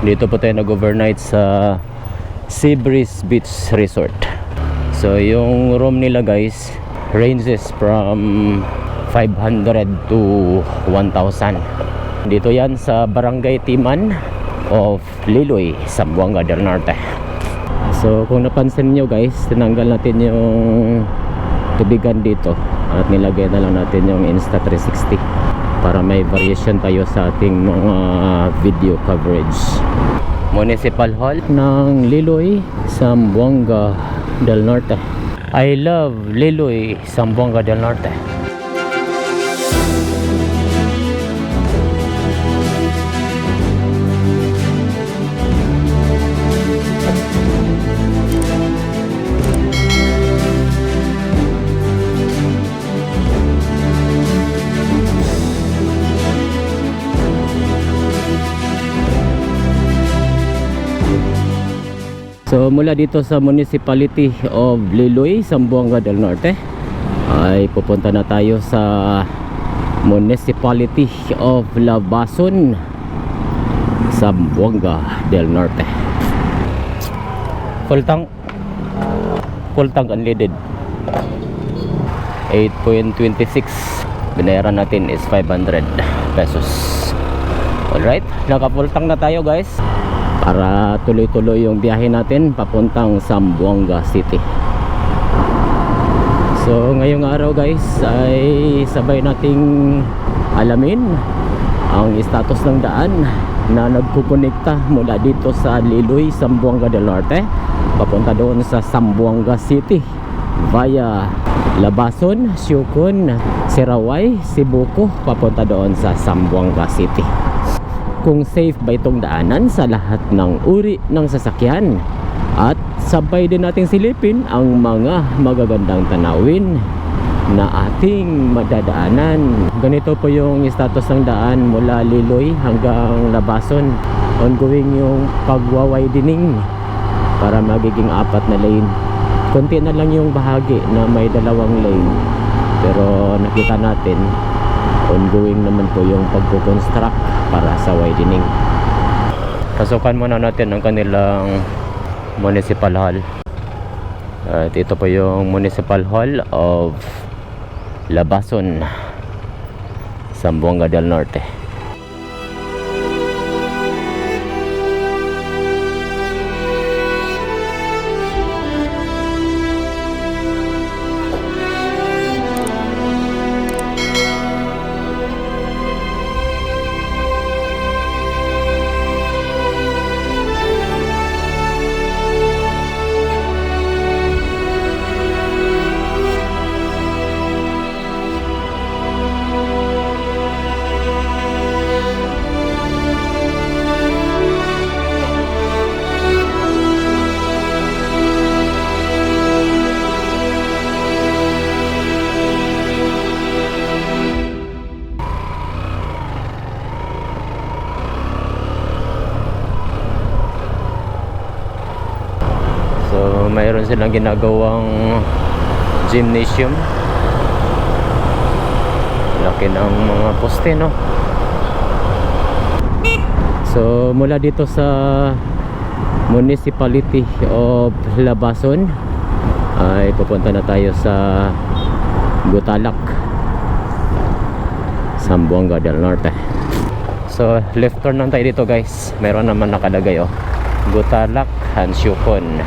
Dito po tayo nag-overnight sa Seabreeze Beach Resort. So yung room nila guys ranges from 500 to 1,000. Dito yan sa Barangay Timan of Liloy, Zamboanga del Norte. So kung napansin nyo guys, tinanggal natin yung tubigan dito at nilagay na lang natin yung Insta360 para may variation tayo sa ating mga video coverage. Municipal Hall ng Liloy, Zamboanga del Norte. I love Liloy, Zamboanga del Norte. So mula dito sa Municipality of Liloy, Zamboanga del Norte ay pupunta na tayo sa Municipality of Labason, Zamboanga del Norte. Full tank unleaded 8.26. Binayaran natin is 500 pesos. Alright, naka full tank na tayo guys para tuloy-tuloy yung biyahe natin papuntang Zamboanga City. So ngayong araw guys ay sabay nating alamin ang status ng daan na nagkukonekta mula dito sa Liloy, Zamboanga del Norte papunta doon sa Zamboanga City via Labason, Siukon, Sirawai, Sibuko papunta doon sa Zamboanga City. Kung safe ba itong daanan sa lahat ng uri ng sasakyan at sabay din nating silipin ang mga magagandang tanawin na ating madadaanan. Ganito po yung status ng daan mula Liloy hanggang Labason. Ongoing yung pagwa-widening para magiging 4 na lane. Konti na lang yung bahagi na may 2 lane, pero nakita natin ongoing naman po yung pagko-construct para sa widening. Pasukan muna natin ang kanilang Municipal Hall. At ito po yung Municipal Hall of Labason, Zamboanga del Norte. So mayroon silang ginagawang gymnasium. Laki ng mga poste, no? So mula dito sa Municipality of Labason ay pupunta na tayo sa Gutalak, Zamboanga del Norte. So left turn lang tayo dito guys. Mayroon naman nakalagay Gutalak and Siukon,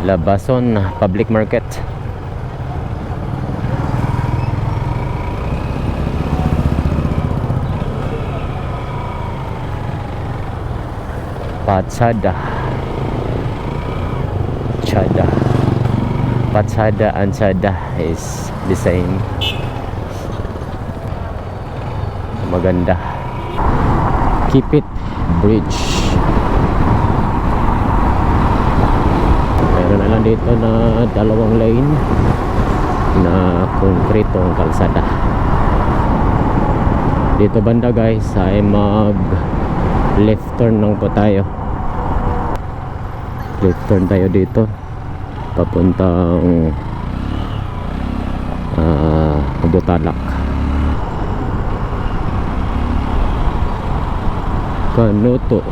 Labason Public Market. Patsada and Sada is the same. Maganda. Keep it Bridge. Meron na lang dito na 2 lane na konkretong kalsada. Dito banda guys ay mag left turn lang po tayo. Left turn tayo dito papuntang Gutalak. Canuto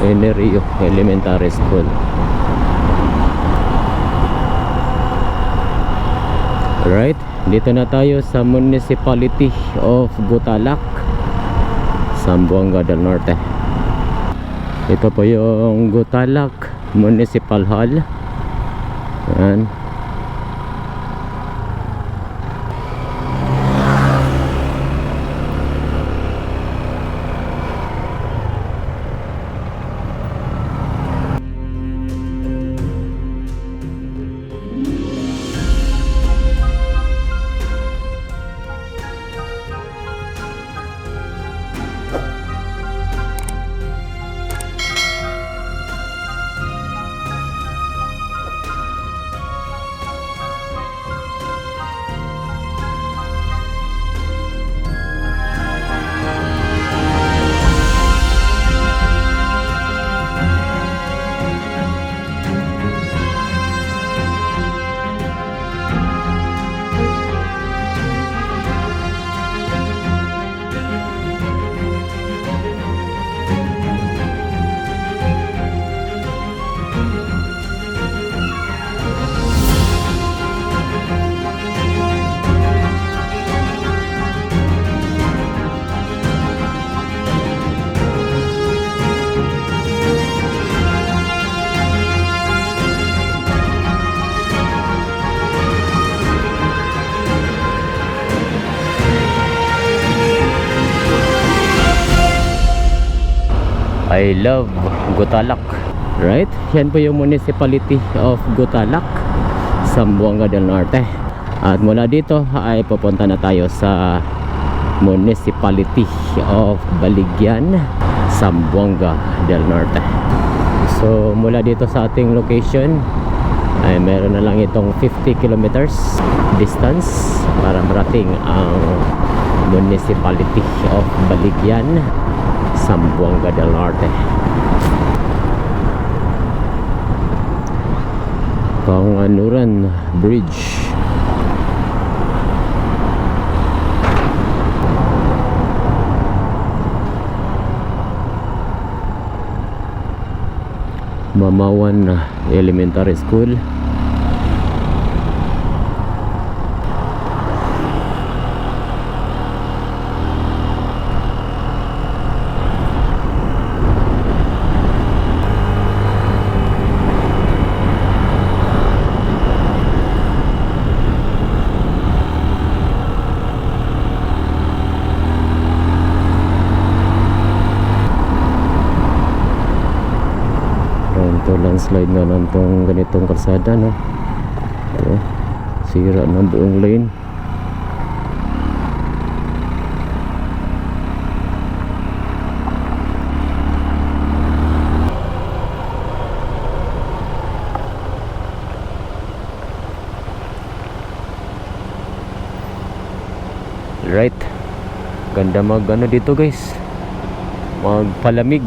Enerio Elementary School. Right, dito na tayo sa Municipality of Gutalac, Zamboanga del Norte. Ito po yung Gutalac Municipal Hall. Yan. I love Gutalac. Right? Yan po yung Municipality of Gutalac, Zamboanga del Norte. At mula dito ay pupunta na tayo sa Municipality of Baligyan, Zamboanga del Norte. So mula dito sa ating location ay meron na lang itong 50 kilometers distance para marating ang Municipality of Baligyan, Zamboanga del Norte. Panganuran Bridge. Mamawan Elementary School. Ito landslide nga nantong ganitong kalsada, no? Ito, sira ng buong lane. Right, ganda mag ano dito guys, magpalamig.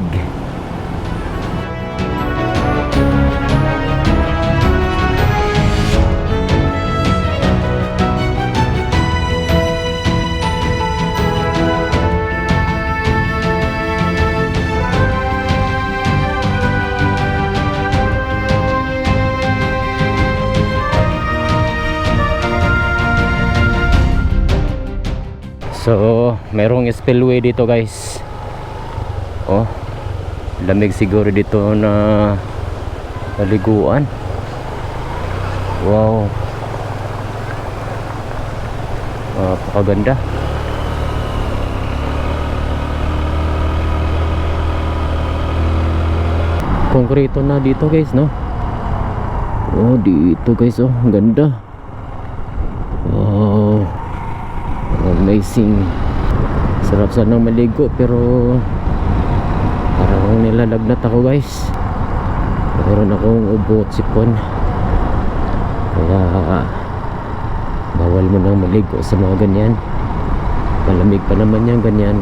So, merong spillway dito guys. Oh, lamig siguro dito na paliguan. Wow, napakaganda. Konkreto na dito guys, no? Oh, dito guys, oh, ang ganda. Wow, amazing. Sarap sanang maligo pero parang nilalagnat ako guys. Meron akong ubo at sipon, kaya bawal mo nang maligo sa mga ganyan. Malamig pa naman yan ganyan.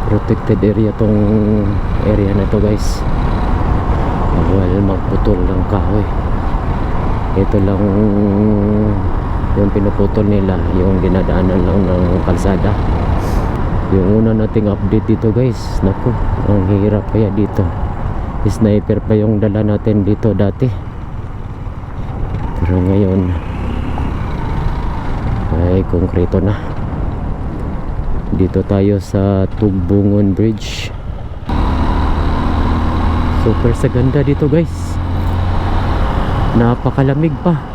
Protected area tong area na to guys. Bawal magputol ng kahoy. Ito lang yung pinuputol nila, yung dinadaanan lang ng kalsada. Yung una nating update dito guys, naku, ang hirap kaya dito. Sniper pa yung dala natin dito dati, pero ngayon ay konkreto na. Dito tayo sa Tugbungon Bridge. Super sa ganda dito guys, napakalamig pa.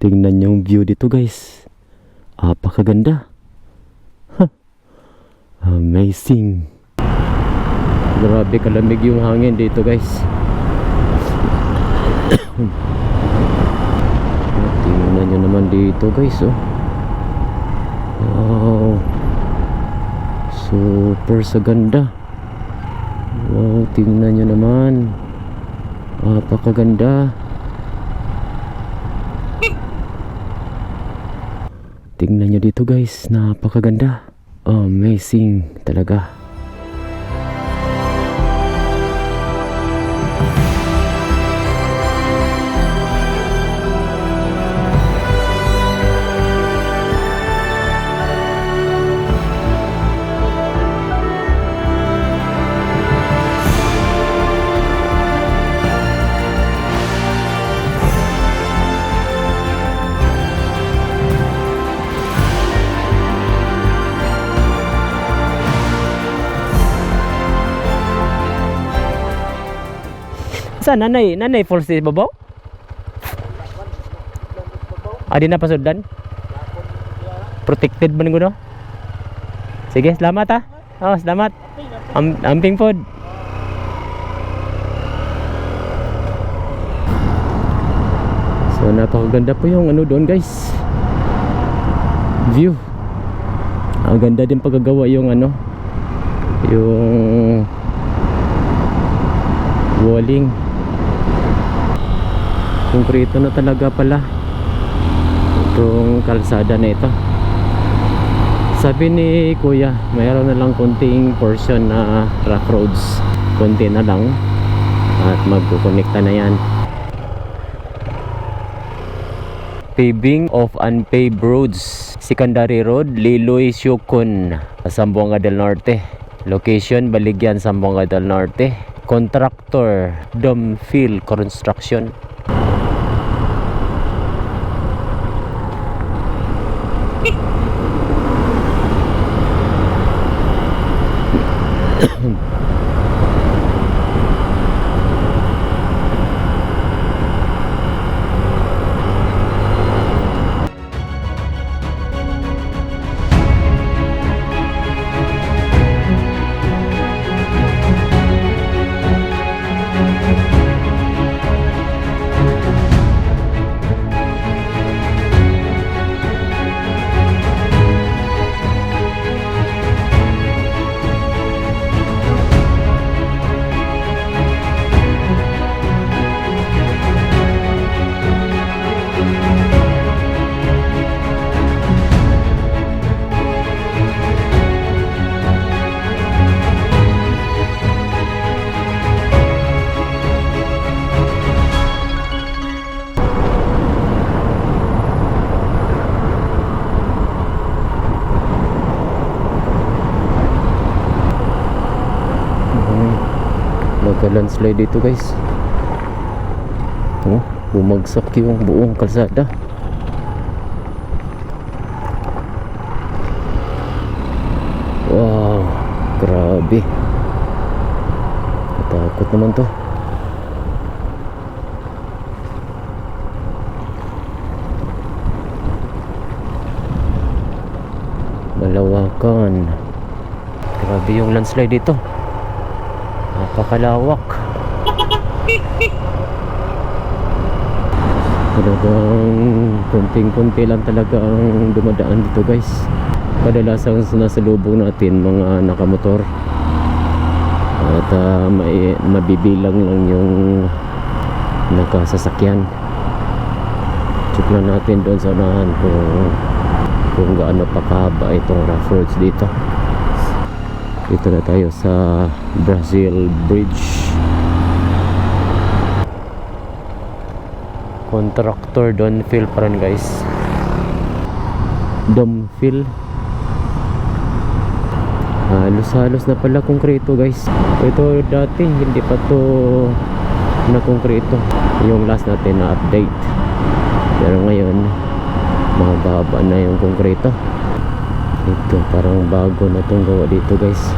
Tingnan yung view dito guys, napakaganda. Amazing. Grabe kalamig yung hangin dito guys. Tingnan nyo naman dito guys, oh. Wow, super sa ganda. Wow, tingnan nyo naman, napakaganda. Tingnan nyo dito guys, napakaganda. Amazing talaga. Saan nanay falls di babaw? Adi na pasuddan. Protected ba ninyo no? Sige, salamat ha. Oh, salamat. Amping food. So napakaganda po yung ano doon guys, view. Ang ganda din pagkagawa yung ano, yung walling. Konkreto na talaga pala itong kalsada na ito. Sabi ni kuya, mayroon na lang konting portion na rough roads, konti na lang at magkukonekta na yan. Paving of unpaved roads, Secondary Road, Liloy, Syukon, Zamboanga del Norte. Location, Baligyan, Zamboanga del Norte. Contractor, Domfil Construction. Landslide dito guys. Oh, bumagsak yung buong kalsada. Wow, grabe. Natakot naman to. Malawakan. Grabe yung landslide dito. Napakalawak. Talagang kunting-kunti lang talaga ang dumadaan dito guys. Kadalasan nasa lubong natin mga nakamotor. At mabibilang lang yung nakasasakyan. Check lang natin doon sa unahan kung gaano pa kahaba itong rough roads dito. Dito na tayo sa Brazil Bridge. Contractor Donfield pa rin guys. Donfield. Halos-halos na pala konkreto guys. Ito dati hindi pa to na konkreto. Yung last natin na update. Pero ngayon mahaba na yung konkreto. Ito parang bago na itong gawa dito guys.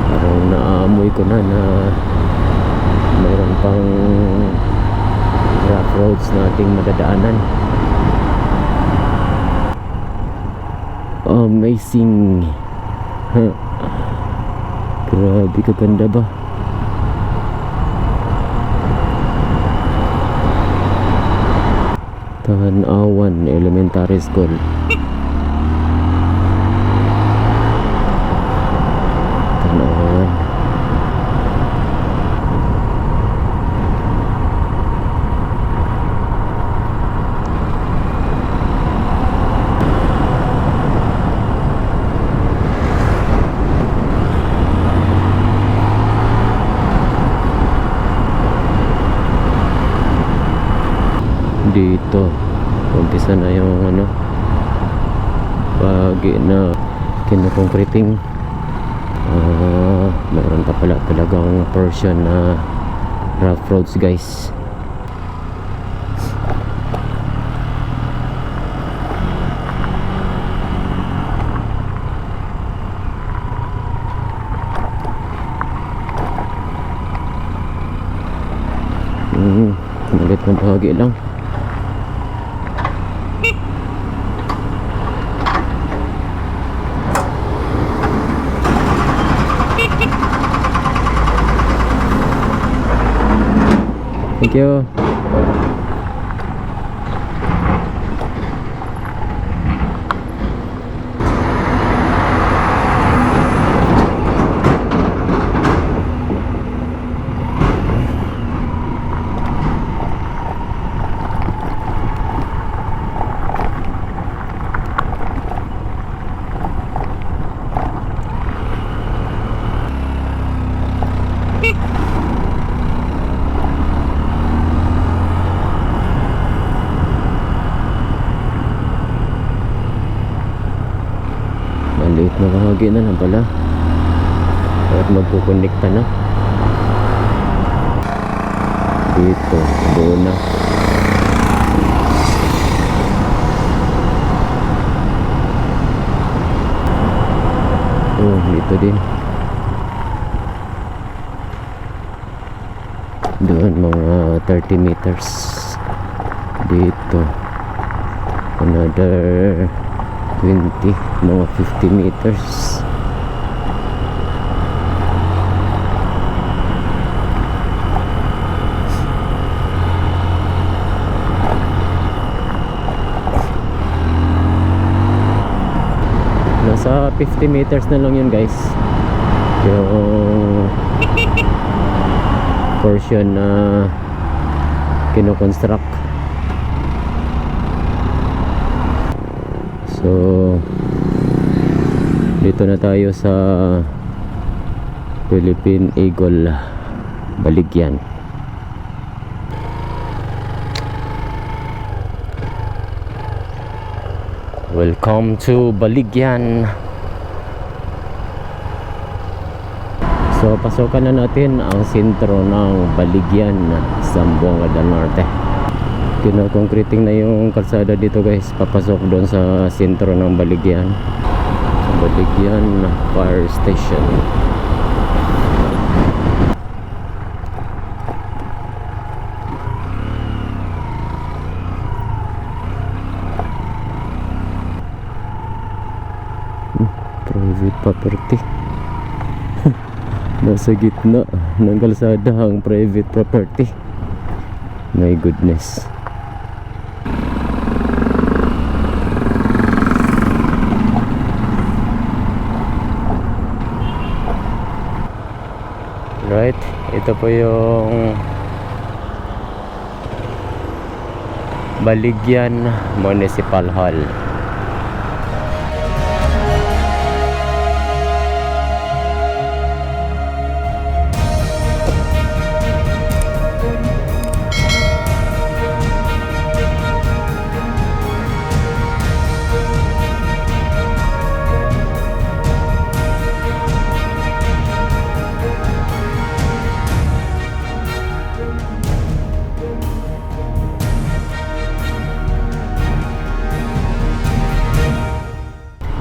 Parang naamoy ko na mayroon pang rough roads na ating madadaanan. Amazing. Grabe kaganda ba. Tanawan Elementary School. Tanawan. Dito umpisa na yung pagi na kinukongkriting. Meron pa pala talagang portion na rough roads guys. Malit ng bahagi lang. Thank you. Maliit na bahagi na lang pala at magkukonekta na dito, doon na. Dito din doon mga 30 meters. Dito another 20, mga 50 meters. Nasa 50 meters na lang yun guys, yung portion na kinoconstruct. So dito na tayo sa Philippine Eagle Baligyan. Welcome to Baligyan. So pasokan na natin ang sentro ng Baligyan, Zamboanga del Norte. Kinokongkriting na yung kalsada dito guys, papasok doon sa sentro ng Baligyan, sa Baligyan Fire Station. Private property. Nasa gitna ng kalsada ang private property. My goodness. Right, ito po yung Baligyan Municipal Hall.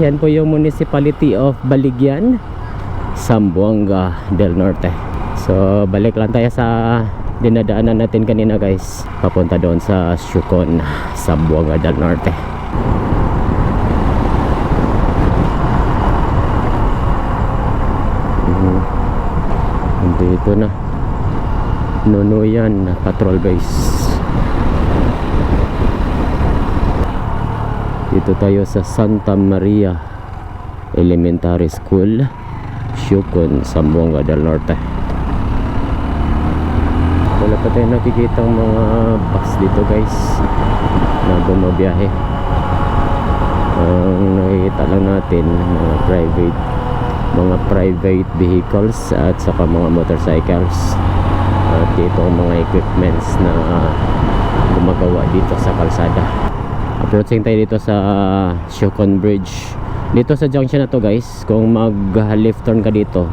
yan po yung Municipality of Baligyan, Zamboanga del Norte. So balik lang tayo sa dinadaanan natin kanina guys, papunta doon sa Siucon, Zamboanga del Norte. Dito na Nunuyan Patrol Base. Dito tayo sa Santa Maria Elementary School, Siucon, Zamboanga del Norte. Wala pa tayo nakikita mga bus dito guys na bumabiyahe. Ang nakikita lang natin mga private vehicles at saka mga motorcycles at dito ang mga equipments na gumagawa dito sa kalsada. Approaching tayo dito sa Siucon Bridge. Dito sa junction na to guys, kung mag left turn ka dito,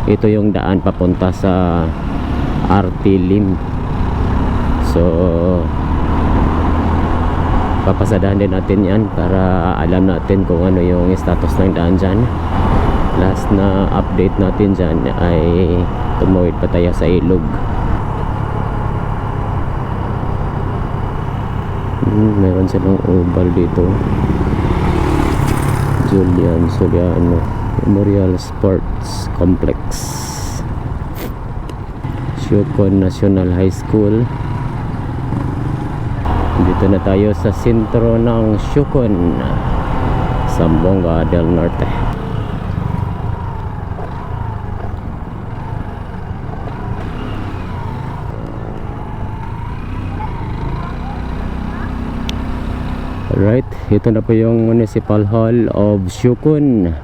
ito yung daan papunta sa RT Lim. So papasadahan din natin yan para alam natin kung ano yung status ng daan dyan. Last na update natin dyan ay tumawid pa tayo sa ilog. Meron silang oval dito, Julian Soriano Memorial Sports Complex, Siucon National High School. Dito na tayo sa sentro ng Siucon, Zamboanga del Norte. Alright, ito na po yung Municipal Hall of Siucon,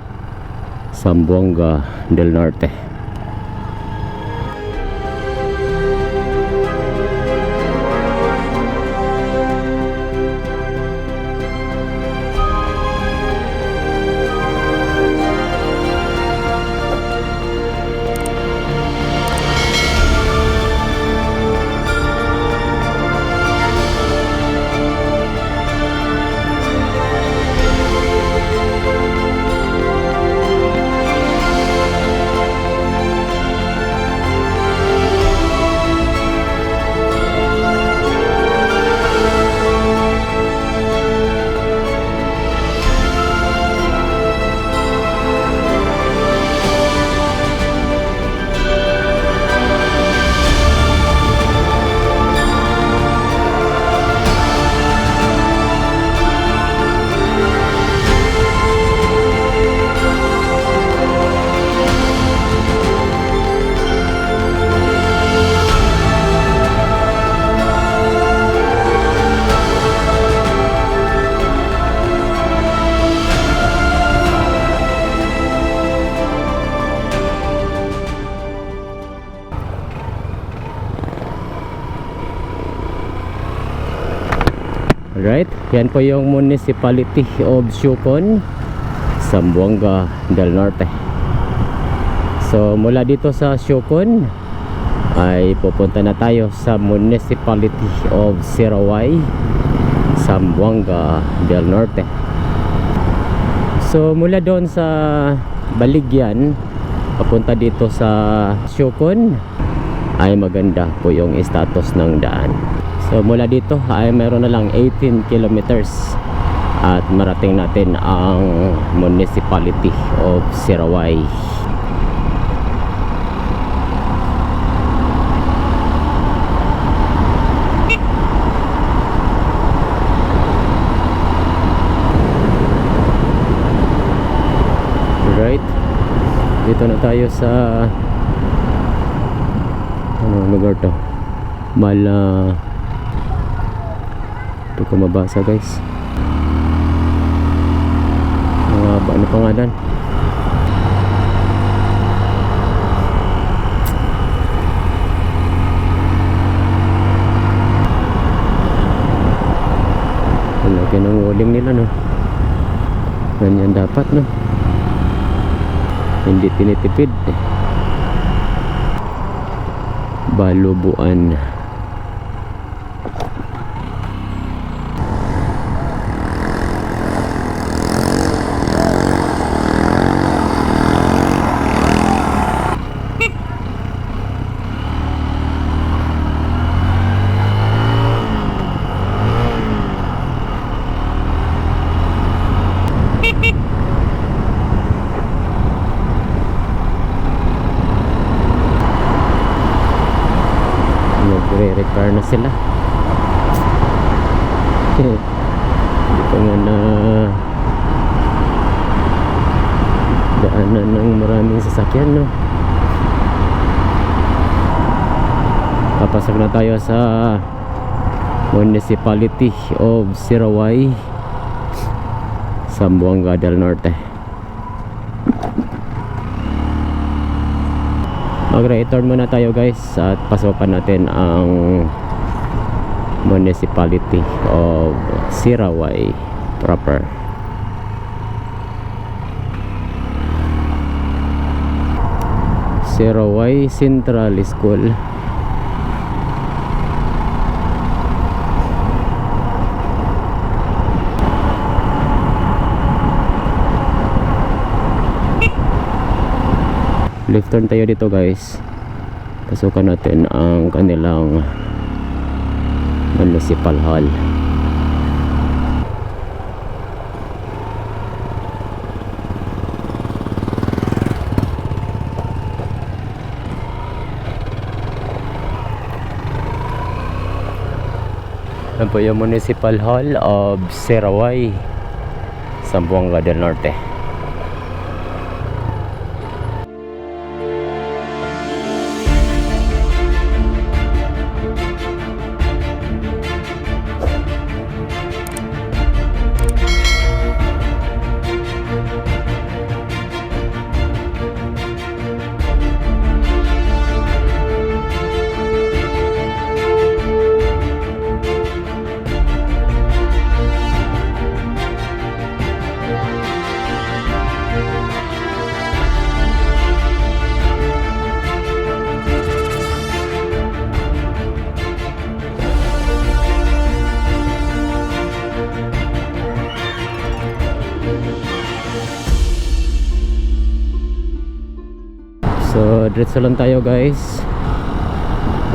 Zamboanga del Norte. Alright, yan po yung Municipality of Siucon, Zamboanga del Norte. So mula dito sa Siucon ay pupunta na tayo sa Municipality of Sirawai, Zamboanga del Norte. So mula doon sa Baligyan papunta dito sa Siucon ay maganda po yung status ng daan. So mula dito ay meron na lang 18 kilometers at marating natin ang Municipality of Sirawai. Right, dito na tayo sa ano lugar to? Ito ko mabasa guys. Ano pangalan? Laki ng uling nila no. Ganyan dapat no. Hindi tinitipid. Balubuan. nagre-repair na sila. Hindi pa nga na daanan ng maraming sasakyan, no? Papasok na tayo sa Municipality of Sirawai, Zamboanga del Norte. Mag-return muna tayo guys at pasokan natin ang Municipality of Sirawai proper. Sirawai Central School. Left turn tayo dito guys. Pasukan natin ang kanilang municipal hall. Yan po yung municipal hall of Sirawai, Zamboanga del Norte. So diretso lang tayo guys.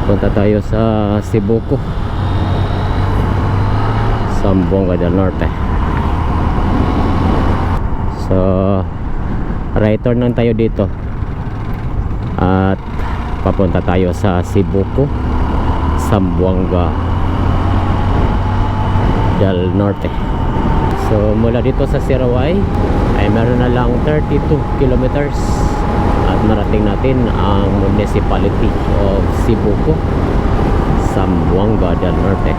Punta tayo sa Sibuko, Zamboanga del Norte. So right turn lang tayo dito at papunta tayo sa Sibuko, Zamboanga del Norte. So mula dito sa Sirawai ay meron na lang 32 kilometers at marating natin ang Municipality of Sibuko, Zamboanga del Norte.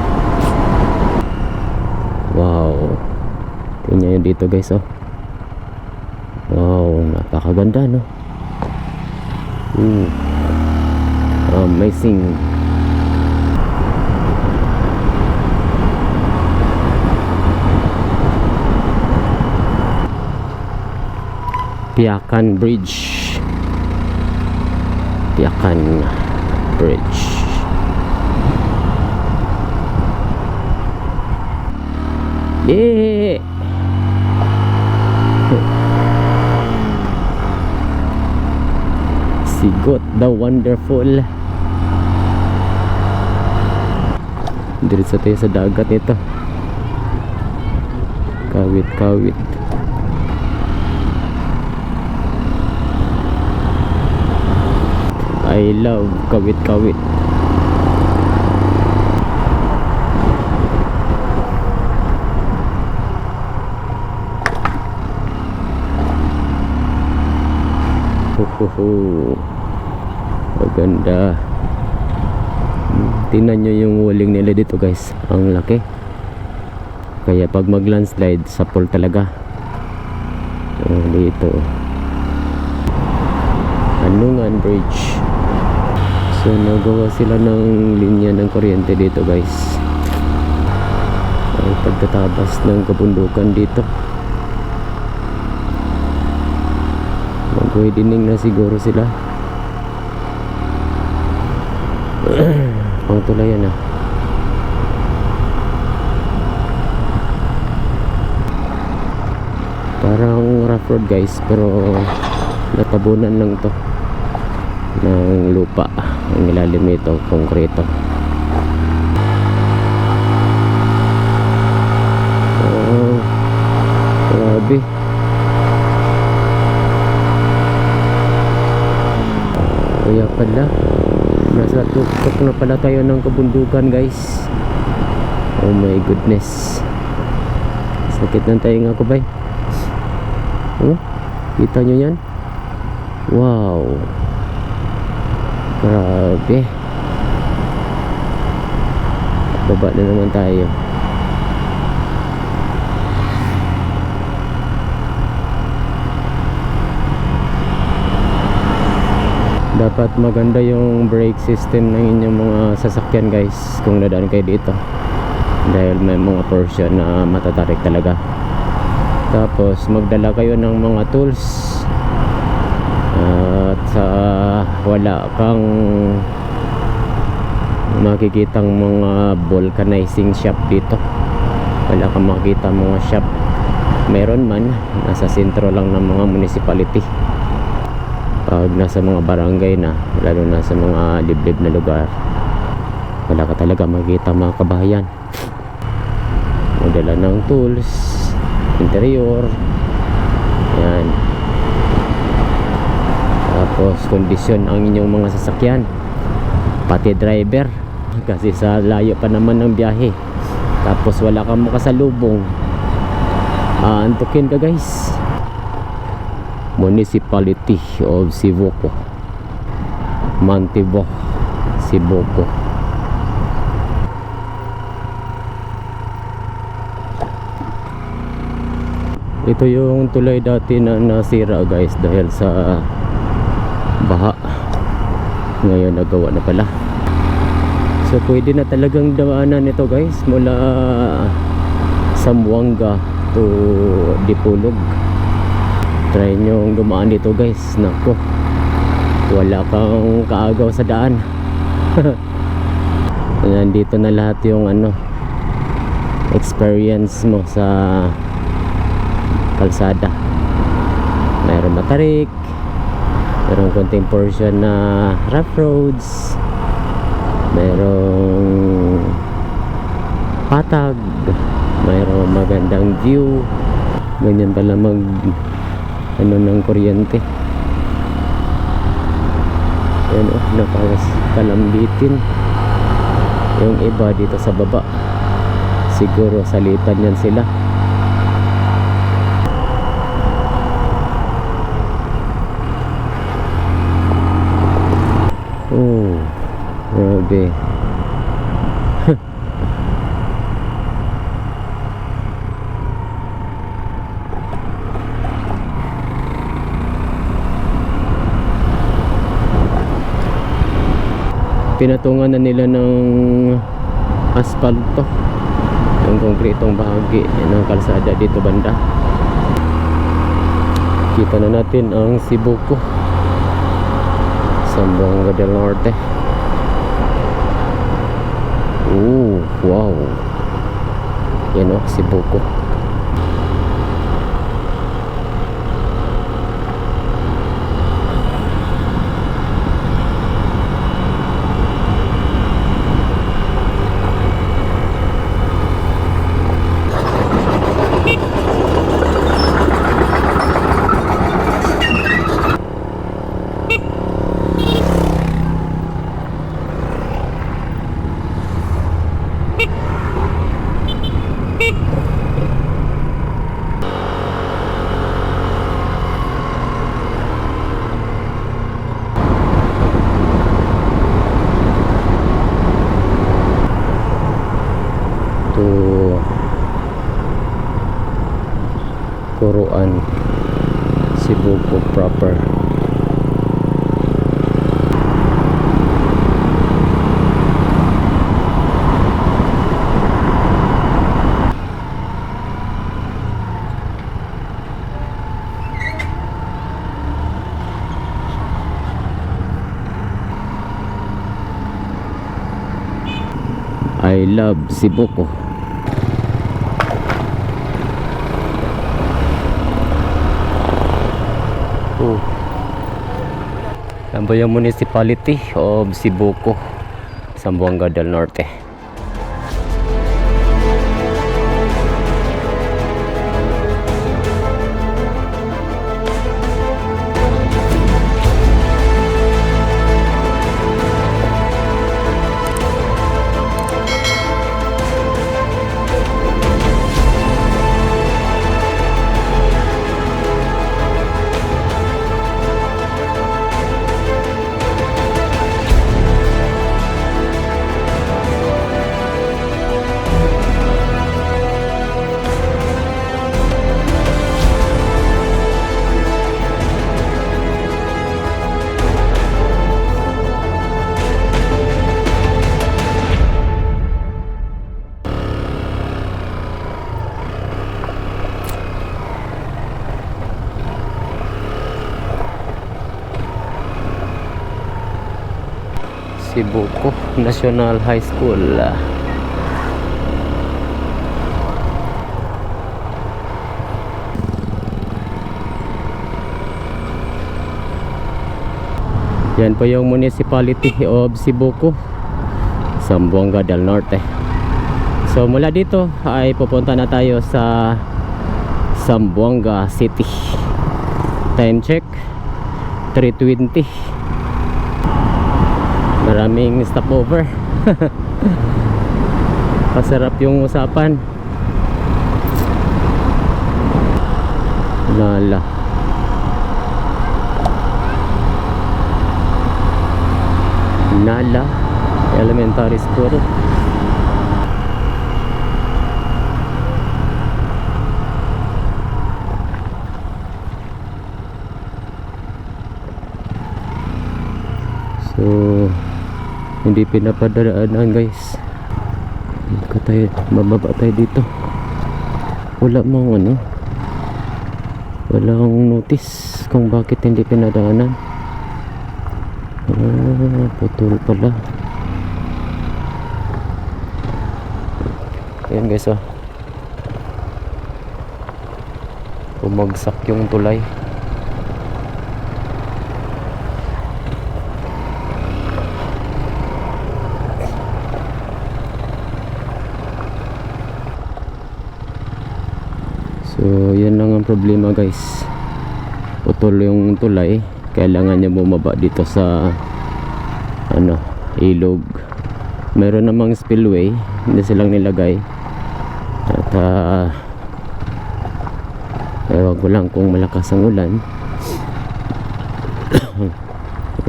Wow, tingnan nyo dito guys, oh. Wow, napakaganda, no? Amazing. Piakan Bridge. Piakan Bridge. Yeah. Sigot the Wonderful. Diretso tayo sa dagat nito. Kawit-kawit. I love kawit-kawit. Maganda. Tingnan nyo yung walling nila dito guys, ang laki. Kaya pag mag landslide sa pool talaga. Dito Anungan Bridge. So nagawa sila ng linya ng kuryente dito guys. Ang pagtatabas ng kabundukan dito. Mag-widening na siguro sila. Pang tulayan na. Parang rough road guys, pero natabunan lang to ng lupa. Ang ilalim nito konkreto. Oh, grabe. Kaya pala Nasa tuktok na pala tayo ng kabundukan, guys. Oh my goodness. Sakit ng tainga ko, bay. Oh, kita nyo yan? Wow. Grabe. Baba na naman tayo. Dapat maganda yung brake system ng inyong mga sasakyan, guys, kung nadaan kayo dito, dahil may mga portion na matatarik talaga. Tapos magdala kayo ng mga tools, at wala kang makikitang mga vulcanizing shop dito. Wala kang makikita mga shop. Meron man, nasa sentro lang ng mga municipality. Pag nasa mga barangay na, lalo na sa mga liblib na lugar, wala ka talaga makikita mga kabahayan. Magdala ng tools, interior, yan. Tapos kondisyon ang inyong mga sasakyan, pati driver, kasi sa layo pa naman ng biyahe. Tapos wala kang makasalubong, aantukin ka, guys. Municipality of Sibuko, Mantibo, Sibuko. Ito yung tulay dati na nasira, guys, dahil sa baha. Ngayon nagawa na pala. So pwede na talagang daanan ito, guys, mula Zamboanga to Dipolog. Try nyo dumaan dito, guys. Nako, wala kang kaagaw sa daan. Nandito na lahat yung experience mo sa kalsada. Mayroon matarik, mayroon konting portion na rough roads, mayroong patag, mayroong magandang view. Ganyan pala mag ng kuryente. Yan, napakalambitin. Yung iba dito sa baba, siguro salitan yan sila. Oh, grabe. Pinatungan na nila ng asfalto, yung konkretong bahagi ng kalsada dito banda. Kita na natin ang Sibuko, Zamboanga del Norte. Oh, wow. Yan o, Sibuko. Kuruan, Sibuko proper. I love Sibuko. Yan po yung Municipality of Sibuko, Zamboanga del Norte. Sibuko National High School. Yan po yung municipality of Sibuko, Zamboanga del Norte. So mula dito ay pupunta na tayo sa Zamboanga City. Time check 3:20. Maraming stopover. Pasarap yung usapan. Nala Elementary School. So hindi pinapadaanan guys. Mababa tayo dito. Wala mong walang notice kung bakit hindi pinadaanan. Putol pala. Ayan guys, bumagsak yung tulay. So yan lang ang problema guys, putol yung tulay. Kailangan niya bumaba dito sa ilog. Meron namang spillway, hindi silang nilagay. At ewan ko lang kung malakas ang ulan.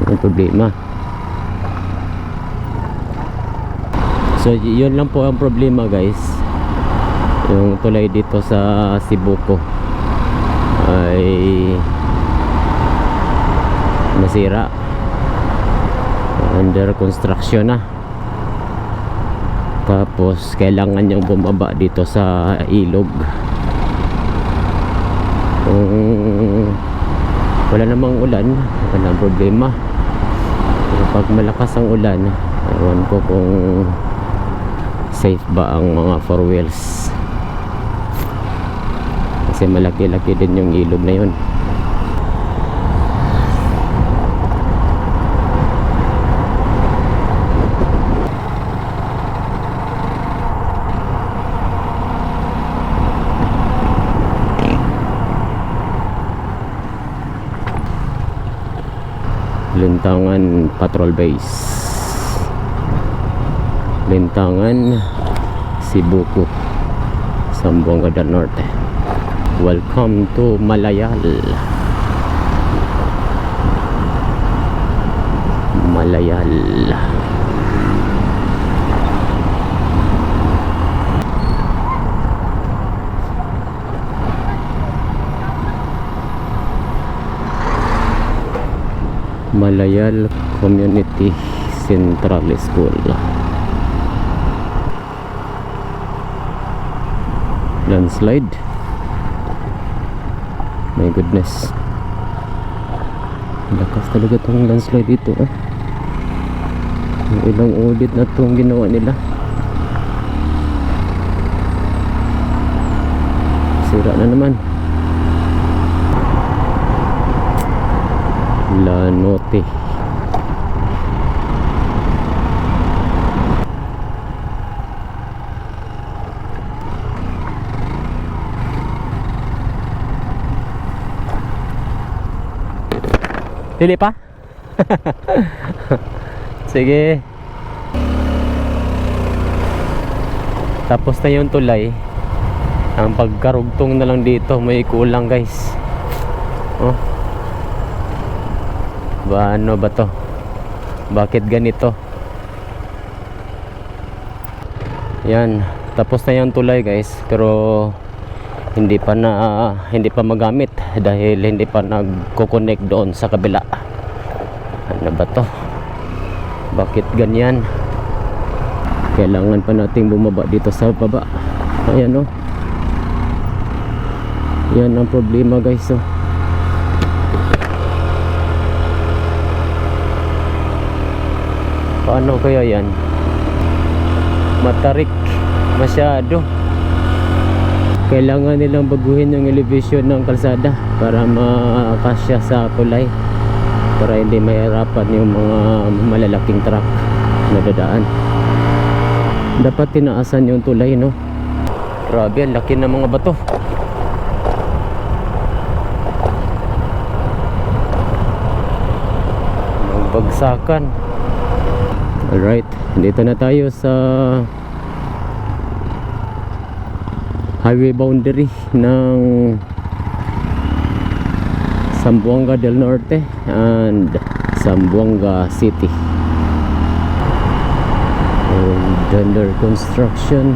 Ang problema. So yun lang po ang problema guys. Yung tulay dito sa Sibuko ay nasira, under construction na. Tapos kailangan niyang bumaba dito sa ilog. Kung wala namang ulan, walang problema. Pero pag malakas ang ulan, ewan ko kung safe ba ang mga four wheels, kasi malaki-laki din yung ilog na yun. Lintangan Patrol Base, Lintangan, Sibuko, Zamboanga del Norte. Welcome to Malayal. Malayal Community Central School. Landslide. My goodness, lakas talaga tong landslide dito. Yung ilang audit na itong ginawa nila, sira na naman. Lanote. Dili pa? Sige. Tapos na yung tulay. Ang pagkarugtong na lang dito, may kulang guys. Ano ba to? Bakit ganito? Yan, tapos na yung tulay guys, pero hindi pa magamit dahil hindi pa nagko-connect doon sa kabila. Ano ba to? Bakit ganyan? Kailangan pa nating bumaba dito sa baba. Ayan yan ang problema guys. Paano kaya yan? Matarik masyado. Kailangan nilang baguhin yung elevation ng kalsada para makasya sa tulay, para hindi mahirapan yung mga malalaking truck na dadaan. Dapat tinaasan yung tulay, no? Grabe, ang laki ng mga bato. Magbagsakan. Alright, dito na tayo sa highway boundary ng Zamboanga del Norte and Zamboanga City, and under construction.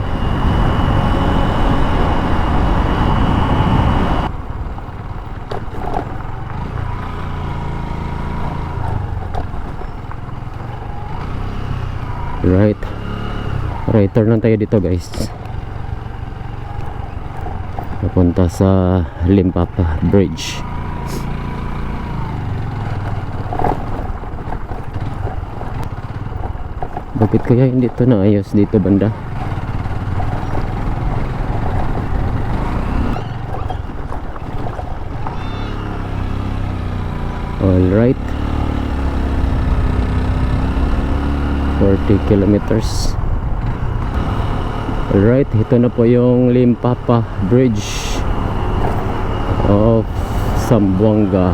Right, turn lang tayo dito, guys, papunta sa Limpapa Bridge. Bakit kaya hindi ito naayos dito banda? Alright, 40 kilometers. Alright, ito na po yung Limpapa Bridge of Zamboanga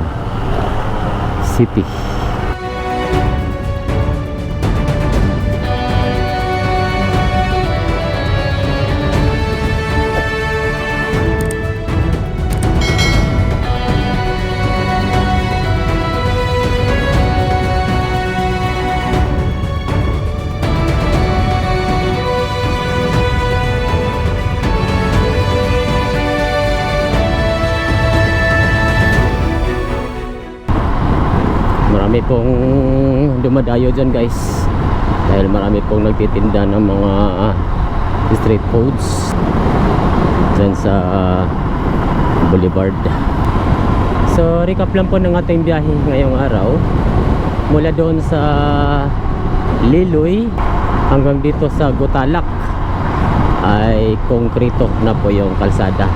City. Marami pong dumadayo dyan, guys, dahil marami pong nagtitinda ng mga street foods dyan sa boulevard. So recap lang po ng ating biyahe ngayong araw, mula doon sa Liloy hanggang dito sa Gutalak ay konkreto na po yung kalsada.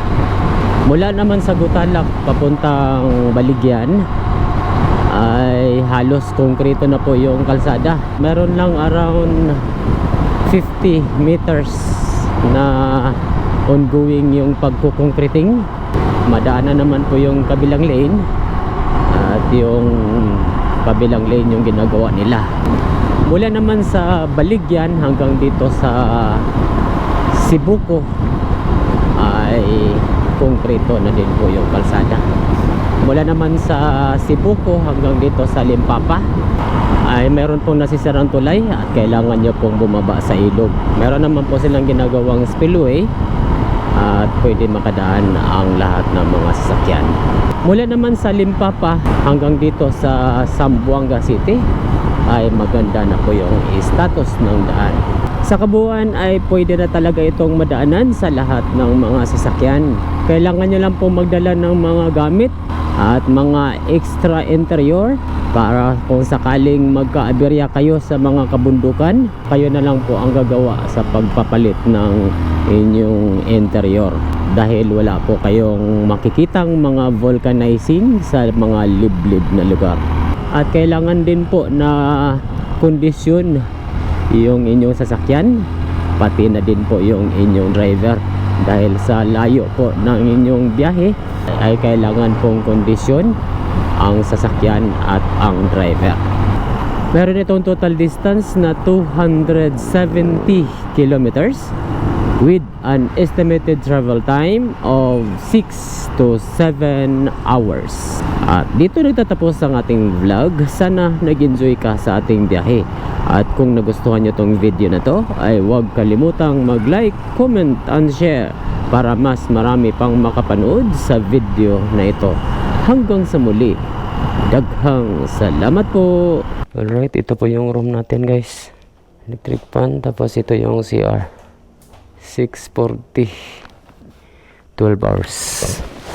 Mula naman sa Gutalak papuntang Baligyan ay halos konkreto na po yung kalsada. Meron lang around 50 meters na ongoing yung pagkukongkreting. Madaanan naman po yung kabilang lane, at yung kabilang lane yung ginagawa nila. Mula naman sa Baligyan hanggang dito sa Sibuko ay konkreto na din po yung kalsada. Mula naman sa Sibuko hanggang dito sa Limpapa ay meron pong nasisirang tulay at kailangan nyo pong bumaba sa ilog. Meron naman po silang ginagawang spillway at pwede makadaan ang lahat ng mga sasakyan. Mula naman sa Limpapa hanggang dito sa Zamboanga City ay maganda na po yung status ng daan. Sa kabuuan ay pwede na talaga itong madaanan sa lahat ng mga sasakyan. Kailangan nyo lang po magdala ng mga gamit at mga extra interior para kung sakaling magkaaberya kayo sa mga kabundukan, kayo na lang po ang gagawa sa pagpapalit ng inyong interior, dahil wala po kayong makikitang mga vulcanizing sa mga liblib na lugar. At kailangan din po na kondisyon yung inyong sasakyan, pati na din po yung inyong driver, dahil sa layo po ng inyong biyahe ay kailangan pong kondisyon ang sasakyan at ang driver. Meron itong total distance na 270 kilometers with an estimated travel time of 6 to 7 hours. At dito nagtatapos ang ating vlog. Sana nag-enjoy ka sa ating biyahe. At kung nagustuhan nyo tong video na to, ay huwag kalimutang mag-like, comment, and share para mas marami pang makapanood sa video na ito. Hanggang sa muli, daghang salamat po. Alright, ito po yung room natin, guys. Electric fan, tapos ito yung CR. 640, 12 hours.